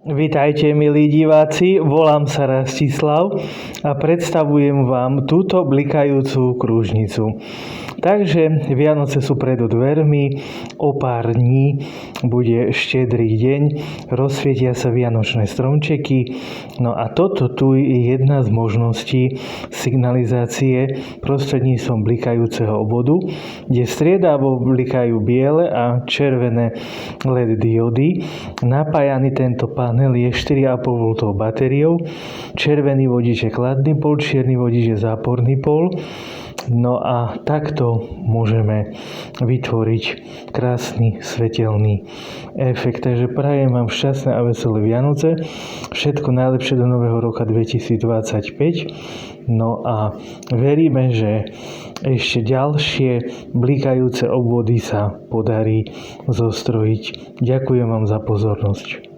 Vitajte, milí diváci, volám sa Rastislav a predstavujem vám túto blikajúcu krúžnicu. Takže Vianoce sú pred dvermi, o pár dní bude štedrý deň, rozsvietia sa vianočné stromčeky. No a toto tu je jedna z možností signalizácie prostredníctvom blikajúceho obvodu, kde striedavo blikajú biele a červené LED diody. Napájaný tento panel je 4,5 V batériou, červený vodič je kladný pól, čierny vodič je záporný pól. No a takto môžeme vytvoriť krásny svetelný efekt. Takže prajem vám šťastné a veselé Vianoce, všetko najlepšie do nového roka 2025. No a veríme, že ešte ďalšie blikajúce obvody sa podarí zostrojiť. Ďakujem vám za pozornosť.